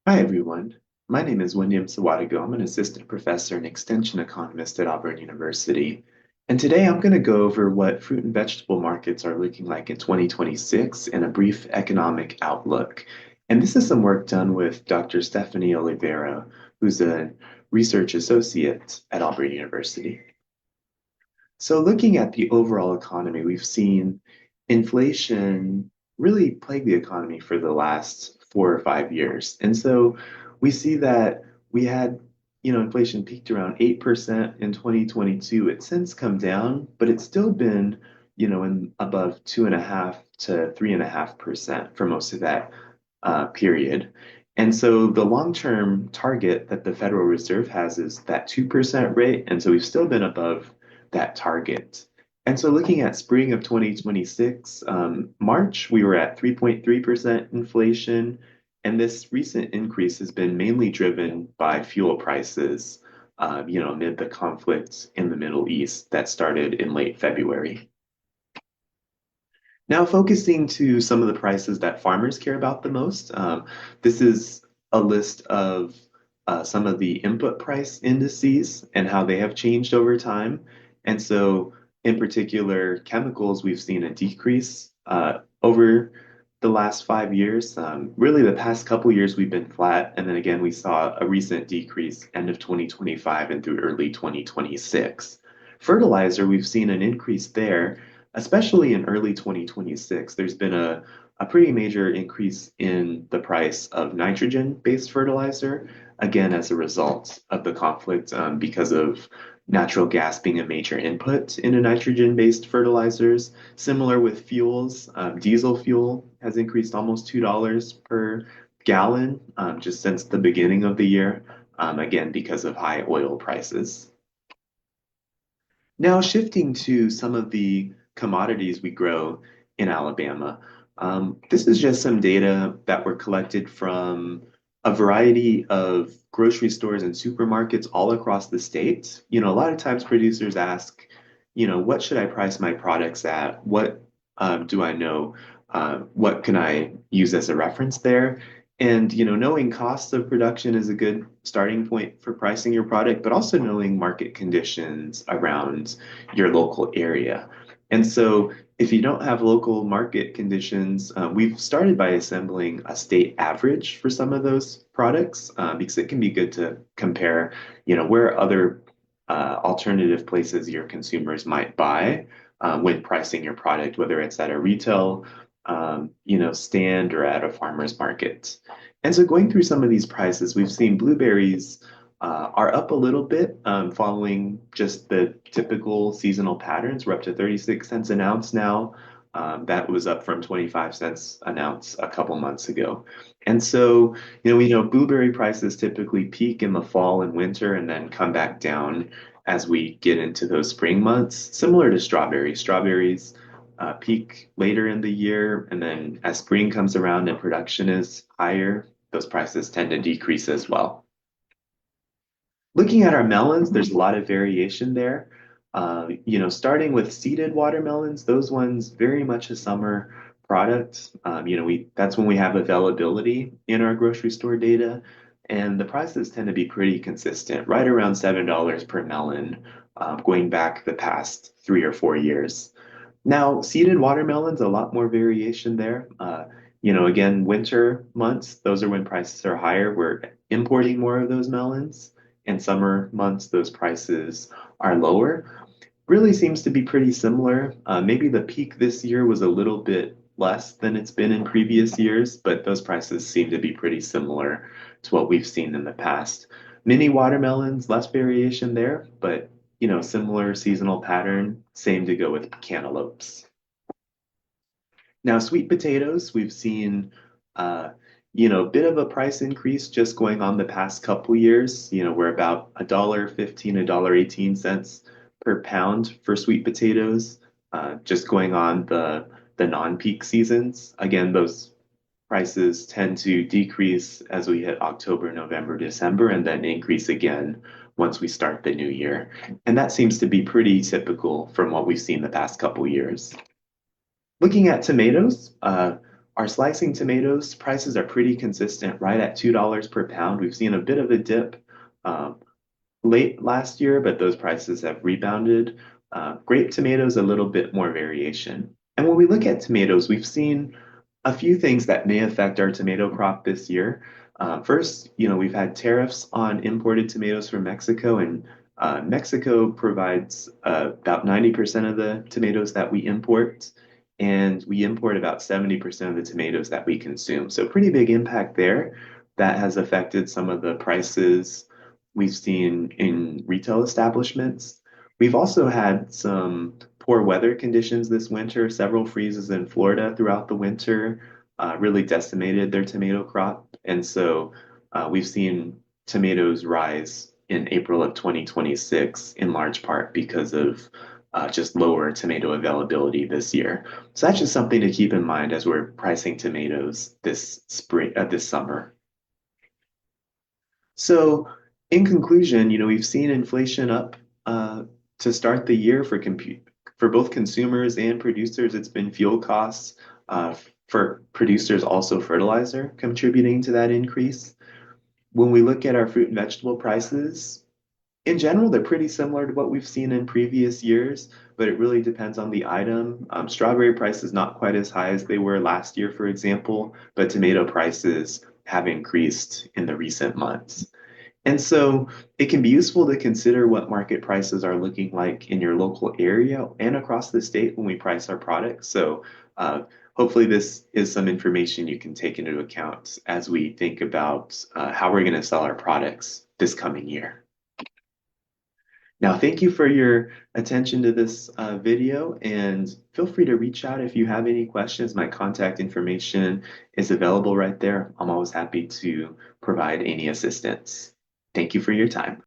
Hi, everyone. My name is William Sawadigo. I'm an assistant professor and extension economist at Auburn University. And today I'm going to go over what fruit and vegetable markets are looking like in 2026 and a brief economic outlook. And this is some work done with Dr. Stephanie Oliveira, who's a research associate at Auburn University. So looking at the overall economy, we've seen inflation really plague the economy for the last 4 or 5 years. And so we see that we had, inflation peaked around 8% in 2022. It's since come down, but it's still been, in above 2.5 to 3.5% for most of that period. And so the long-term target that the Federal Reserve has is that 2% rate. And so we've still been above that target. And so looking at spring of 2026, March, we were at 3.3% inflation. And this recent increase has been mainly driven by fuel prices, amid the conflict in the Middle East that started in late February. Now, focusing to some of the prices that farmers care about the most, this is a list of some of the input price indices and how they have changed over time. And so, in particular, chemicals, we've seen a decrease over the last 5 years. Really, the past couple years, we've been flat. And then again, we saw a recent decrease end of 2025 and through early 2026. Fertilizer, we've seen an increase there especially in early 2026, there's been a pretty major increase in the price of nitrogen-based fertilizer, again, as a result of the conflict, because of natural gas being a major input into nitrogen-based fertilizers. Similar with fuels, diesel fuel has increased almost $2 per gallon just since the beginning of the year, again, because of high oil prices. Now, shifting to some of the commodities we grow in Alabama, this is just some data that were collected from a variety of grocery stores and supermarkets all across the state. A lot of times producers ask, what should I price my products at? What do I know? What can I use as a reference there? And knowing costs of production is a good starting point for pricing your product, but also knowing market conditions around your local area. And so if you don't have local market conditions, we've started by assembling a state average for some of those products because it can be good to compare, where other alternative places your consumers might buy when pricing your product, whether it's at a retail, stand or at a farmer's market. And so going through some of these prices, we've seen blueberries are up a little bit following just the typical seasonal patterns. We're up to 36 cents an ounce now. That was up from 25 cents an ounce a couple months ago. And so, we know blueberry prices typically peak in the fall and winter and then come back down as we get into those spring months, similar to strawberries. Strawberries peak later in the year, and then as spring comes around and production is higher, those prices tend to decrease as well. Looking at our melons, there's a lot of variation there. Starting with seeded watermelons, those ones very much a summer product. We that's when we have availability in our grocery store data, and the prices tend to be pretty consistent, right around $7 per melon, going back the past 3 or 4 years. Now, seeded watermelons, a lot more variation there. Again, winter months, those are when prices are higher. We're importing more of those melons. In summer months, those prices are lower. Really seems to be pretty similar. Maybe the peak this year was a little bit less than it's been in previous years, but those prices seem to be pretty similar to what we've seen in the past. Mini watermelons, less variation there, but similar seasonal pattern. Same to go with cantaloupes. Now, sweet potatoes, we've seen, a bit of a price increase just going on the past couple years. We're about $1.15, $1.18 per pound for sweet potatoes, just going on the non-peak seasons. Again, those prices tend to decrease as we hit October, November, December, and then increase again once we start the new year. And that seems to be pretty typical from what we've seen the past couple years. Looking at tomatoes, Our slicing tomatoes prices are pretty consistent, right at $2 per pound. We've seen a bit of a dip um, late last year, but those prices have rebounded. Grape tomatoes, a little bit more variation. And when we look at tomatoes, we've seen a few things that may affect our tomato crop this year. First, we've had tariffs on imported tomatoes from Mexico, and Mexico provides about 90% of the tomatoes that we import, and we import about 70% of the tomatoes that we consume. So, pretty big impact there. That has affected some of the prices we've seen in retail establishments. We've also had some poor weather conditions this winter. Several freezes in Florida throughout the winter really decimated their tomato crop. And so we've seen tomatoes rise in April of 2026 in large part because of just lower tomato availability this year. So that's just something to keep in mind as we're pricing tomatoes this spring, this summer. So, in conclusion, we've seen inflation up to start the year for for both consumers and producers. It's been fuel costs for producers, also fertilizer contributing to that increase. When we look at our fruit and vegetable prices, in general, they're pretty similar to what we've seen in previous years, but it really depends on the item. Strawberry prices not quite as high as they were last year, for example, but tomato prices have increased in the recent months. And so it can be useful to consider what market prices are looking like in your local area and across the state when we price our products. So hopefully this is some information you can take into account as we think about how we're going to sell our products this coming year. Now, thank you for your attention to this video, and feel free to reach out if you have any questions. My contact information is available right there. I'm always happy to provide any assistance. Thank you for your time.